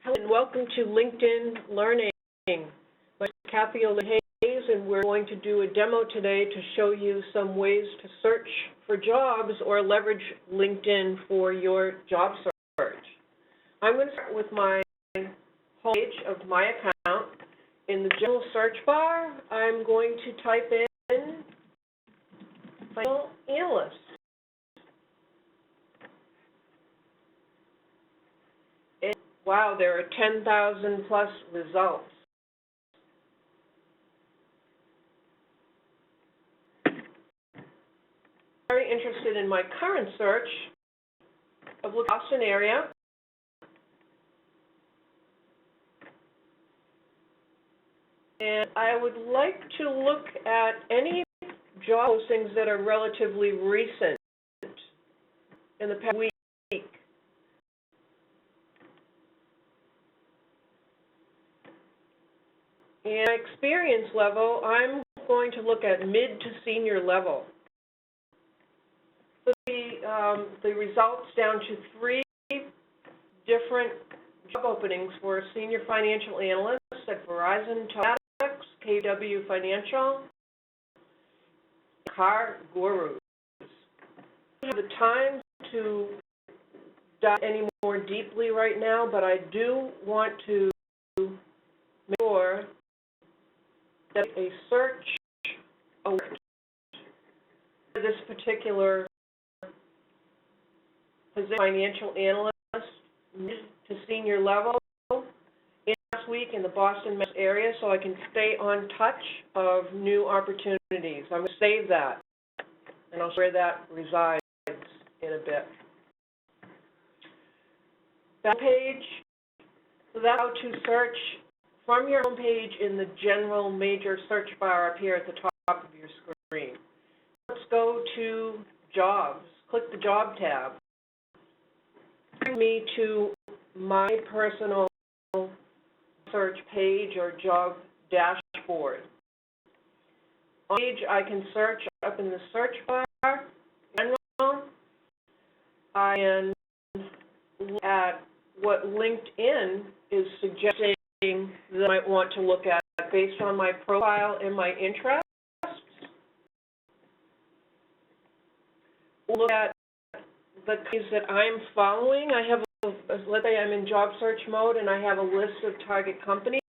Hello and welcome to LinkedIn Learning. My name is Kathy Hayes, and we're going to do a demo today to show you some ways to search for jobs or leverage LinkedIn for your job search. I'm going to start with my home page of my account. In the general search bar, I'm going to type in financial analyst. Wow, there are 10,000 plus results. Very interested in my current search of the Boston area. And I would like to look at any job postings that are relatively recent in the past week. And experience level, I'm going to look at mid to senior level. So the results down to 3 different job openings for senior financial analysts at Verizon, Teletics, KW Financial, Car Gurus. I don't have the time to dive any more deeply right now, but I do want to make sure that a search alert for this particular position, financial analyst, mid to senior level, in last week in the Boston area, so I can stay on touch of new opportunities. I'm going to save that, and I'll show where that resides in a bit. That page, so that's how to search from your home page in the general major search bar up here at the top of your screen. Let's go to jobs. Click the job tab. Bring me to my personal search page or job dashboard. On the page, I can search up in the search bar. General, I can look at what LinkedIn is suggesting that I might want to look at based on my profile and my interests. Look at the companies that I'm following. I have, let's say I'm in job search mode and I have a list of target companies.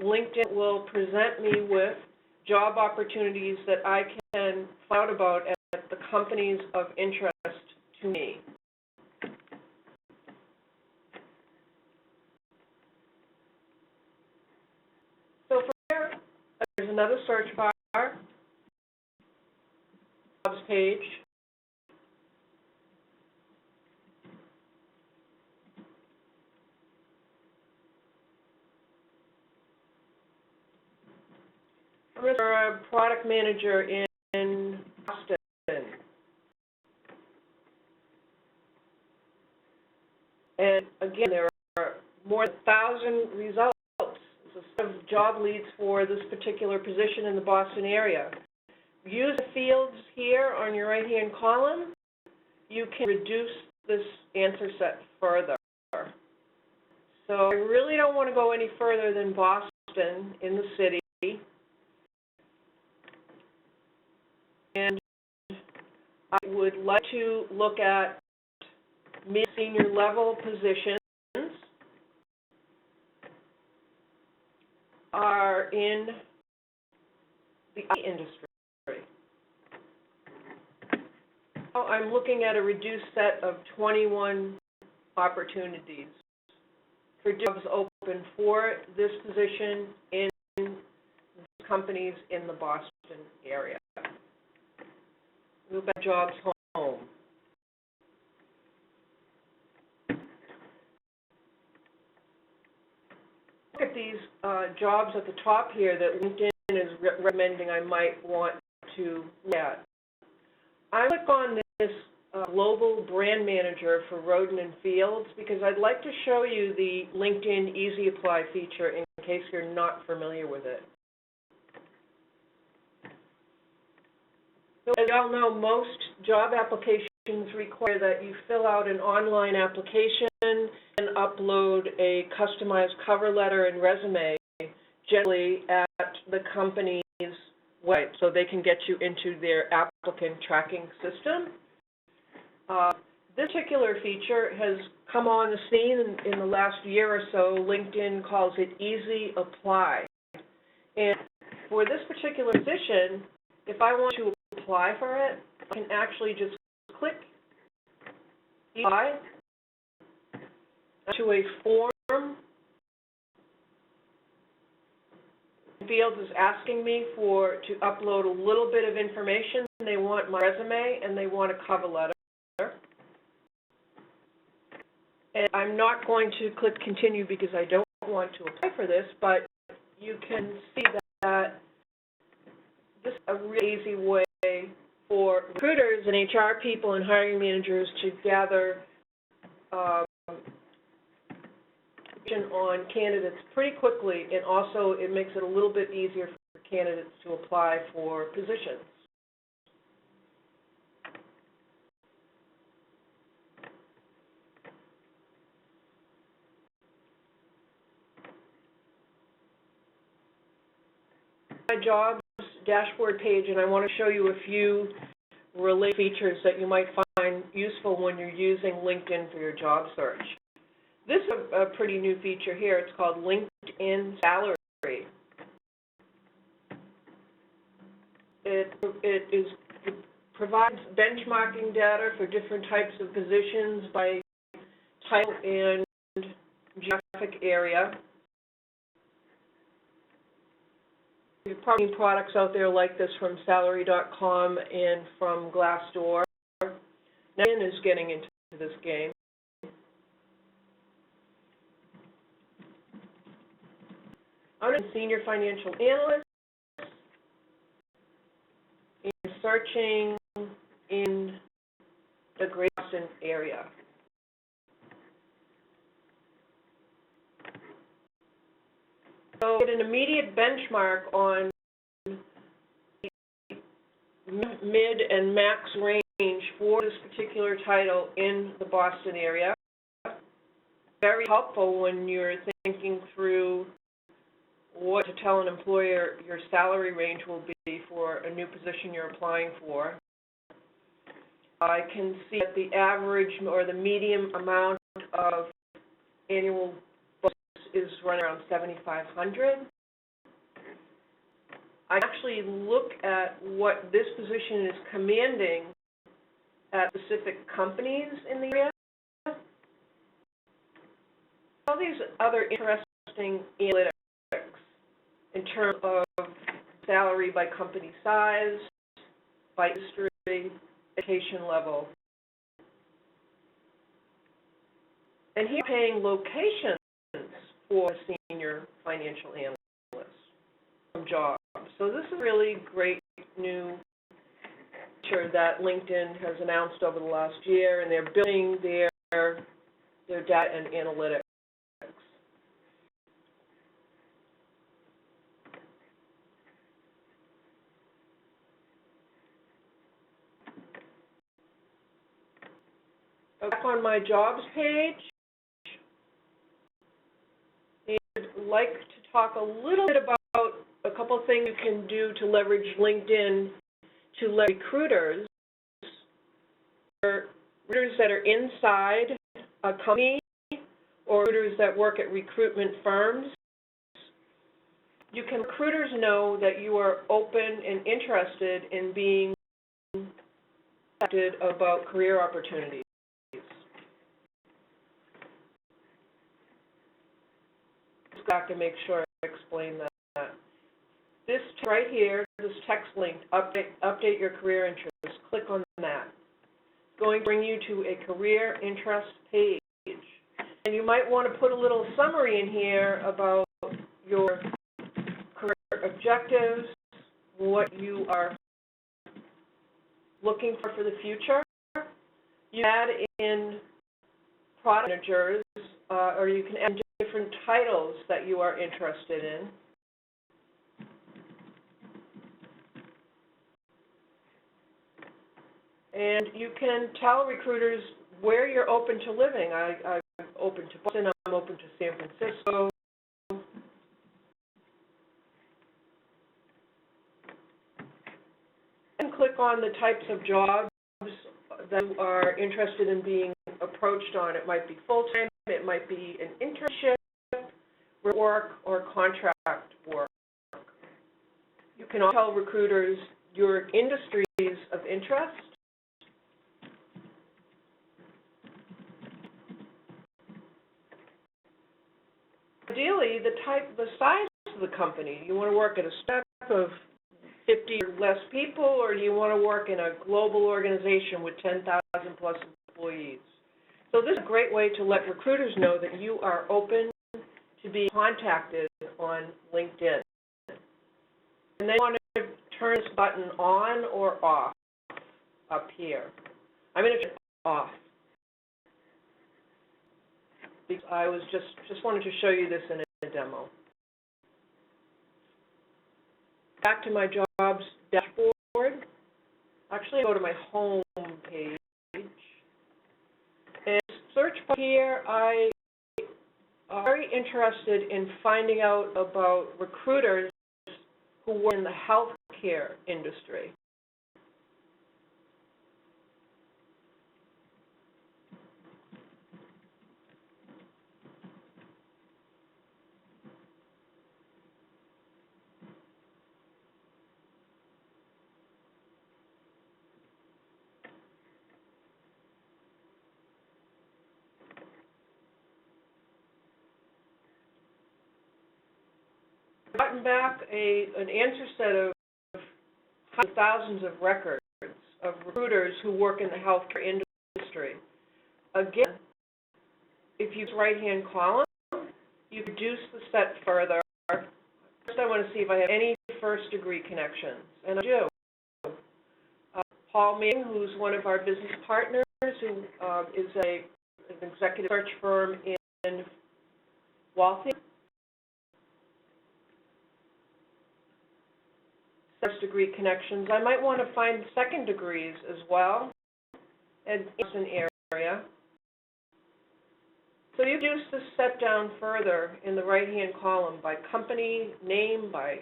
LinkedIn will present me with job opportunities that I can find out about at the companies of interest to me. So from here, there's another search bar, jobs page. I'm going to for a product manager in Boston. And again, there are more than 1,000 results. It's a set of job leads for this particular position in the Boston area. Use the fields here on your right-hand column. You can reduce this answer set further. So I really don't want to go any further than Boston in the city. And I would like to look at mid-senior level positions are in the IT industry. Now I'm looking at a reduced set of 21 opportunities for jobs open for this position in companies in the Boston area. Move back jobs home. Look at these jobs at the top here that LinkedIn is recommending I might want to look at. I click on this global brand manager for Roden and Fields because I'd like to show you the LinkedIn Easy Apply feature in case you're not familiar with it. So as you all know, most job applications require that you fill out an online application and upload a customized cover letter and resume, generally at the company's website, so they can get you into their applicant tracking system. This particular feature has come on the scene in the last year or so. LinkedIn calls it Easy Apply. And for this particular position, if I want to apply for it, I can actually just click Apply to a form. Fields is asking me to upload a little bit of information. They want my resume and they want a cover letter. And I'm not going to click continue because I don't want to apply for this, but you can see that this is a really easy way for recruiters and HR people and hiring managers to gather information on candidates pretty quickly, and also it makes it a little bit easier for candidates to apply for positions. My jobs dashboard page, and I want to show you a few related features that you might find useful when you're using LinkedIn for your job search. This is a pretty new feature here. It's called LinkedIn Salary. It provides benchmarking data for different types of positions by title and geographic area. There's probably products out there like this from Salary.com and from Glassdoor. LinkedIn is getting into this game. I'm a senior financial analyst and searching in the Greater Boston area. So get an immediate benchmark on the mid and max range for this particular title in the Boston area. Very helpful when you're thinking through what to tell an employer your salary range will be for a new position you're applying for. I can see that the average or the median amount of annual bonus is running around $7,500. I actually look at what this position is commanding at specific companies in the area. All these other interesting analytics in terms of salary by company size, by industry, education level. And here paying locations for senior financial analysts from jobs. So this is a really great new feature that LinkedIn has announced over the last year, and they're building their data and analytics. Back on my jobs page, I'd like to talk a little bit about a couple of things you can do to leverage LinkedIn to let recruiters that are inside a company or recruiters that work at recruitment firms. You can let recruiters know that you are open and interested in being contacted about career opportunities. Back to make sure I explain that. This right here, this text link, update your career interests. Click on that. It's going to bring you to a career interest page. And you might want to put a little summary in here about your career objectives, what you are looking for the future. You add in product managers, or you can add different titles that you are interested in. And you can tell recruiters where you're open to living. I'm open to Boston, I'm open to San Francisco. And click on the types of jobs that you are interested in being approached on. It might be full-time, it might be an internship, work, or contract work. You can also tell recruiters your industries of interest. Ideally, the size of the company. You want to work at a startup of 50 or less people, or do you want to work in a global organization with 10,000 plus employees? So this is a great way to let recruiters know that you are open to be contacted on LinkedIn. And then you want to turn this button on or off up here. I'm going to turn it off. Because I was just wanted to show you this in a demo. Back to my jobs dashboard. Actually, go to my home page. And search here, I am very interested in finding out about recruiters who work in the healthcare industry. I've gotten back an answer set of thousands of records of recruiters who work in the healthcare industry. Again, if you use right-hand column, you reduce the set further. First, I want to see if I have any first-degree connections, and I do. Paul Meeting, who's one of our business partners, who is an executive search firm in Waltham. First-degree connections. I might want to find second degrees as well in an area. So you reduce the set down further in the right-hand column by company, name, by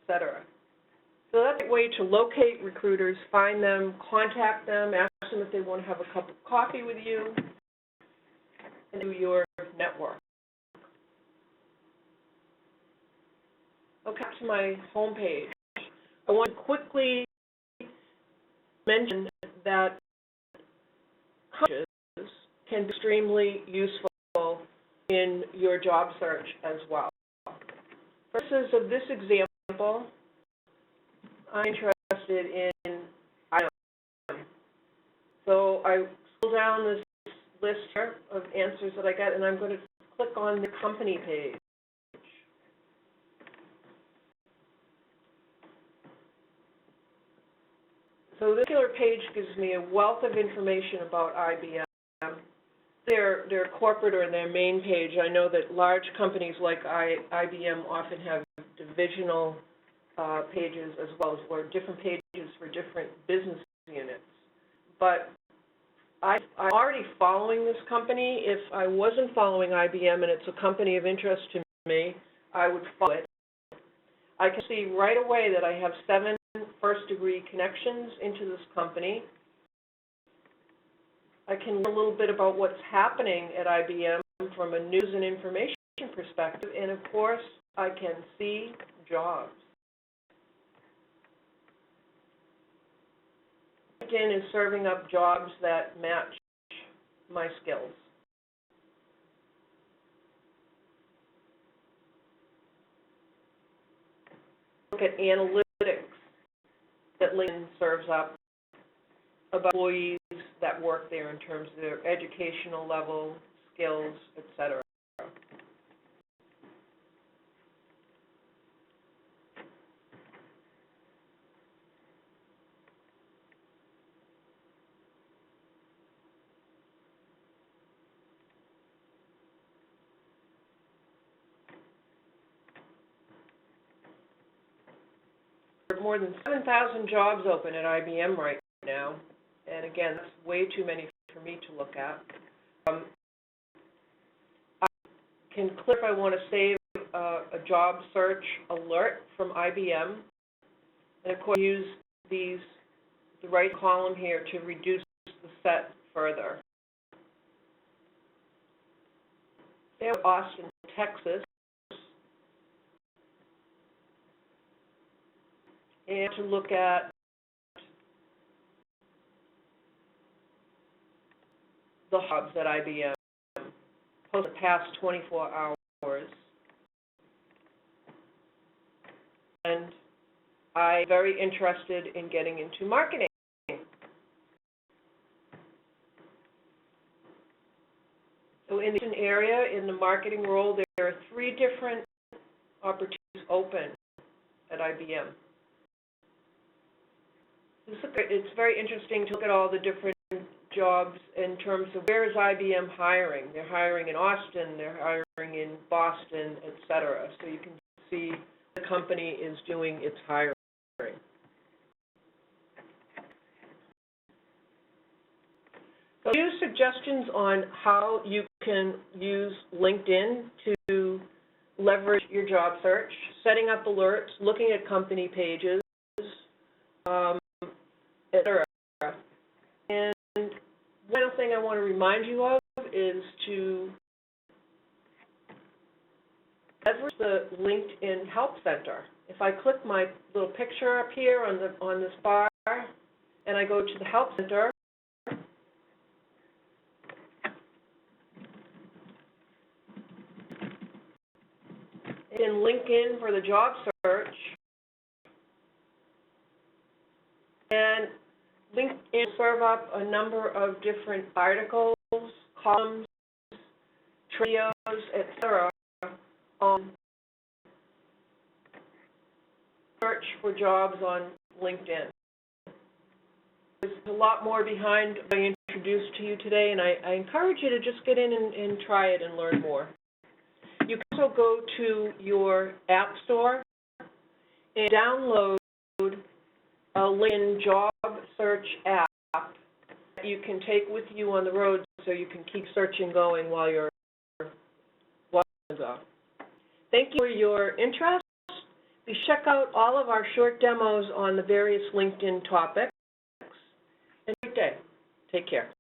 etc. So that's a way to locate recruiters, find them, contact them, ask them if they want to have a cup of coffee with you, and do your network. Okay, back to my home page. I want to quickly mention that coaches can be extremely useful in your job search as well. For purposes of this example, I'm interested in IBM. So I scroll down this list here of answers that I get, and I'm going to click on the company page. So this particular page gives me a wealth of information about IBM. Their corporate or their main page, I know that large companies like IBM often have divisional pages as well as different pages for different business units. But I'm already following this company. If I wasn't following IBM and it's a company of interest to me, I would follow it. I can see right away that I have 7 first-degree connections into this company. I can learn a little bit about what's happening at IBM from a news and information perspective, and of course, I can see jobs. LinkedIn is serving up jobs that match my skills. Look at analytics that LinkedIn serves up about employees that work there in terms of their educational level, skills, etc. more than 7,000 jobs open at IBM right now. And again, that's way too many for me to look at. I can click if I want to save a job search alert from IBM. And of course, use the right column here to reduce the set further. There's Austin, Texas. And to look at the jobs at IBM post the past 24 hours. And I'm very interested in getting into marketing. So in this area, in the marketing role, there are 3 different opportunities open at IBM. It's very interesting to look at all the different jobs in terms of where is IBM hiring. They're hiring in Austin, they're hiring in Boston, et cetera. So you can see the company is doing its hiring. So a few suggestions on how you can use LinkedIn to leverage your job search: setting up alerts, looking at company pages, et cetera. And one other thing I want to remind you of is to leverage the LinkedIn Help Center. If I click my little picture up here on this bar, and I go to the Help Center, in LinkedIn for the job search, and LinkedIn serve up a number of different articles, columns, videos, etc. Search for jobs on LinkedIn. There's a lot more behind what I introduced to you today, and I encourage you to just get in and try it and learn more. You can also go to your App Store and download a LinkedIn job search app that you can take with you on the road so you can keep searching going while you're gone. Thank you for your interest. Please check out all of our short demos on the various LinkedIn topics. And have a great day. Take care.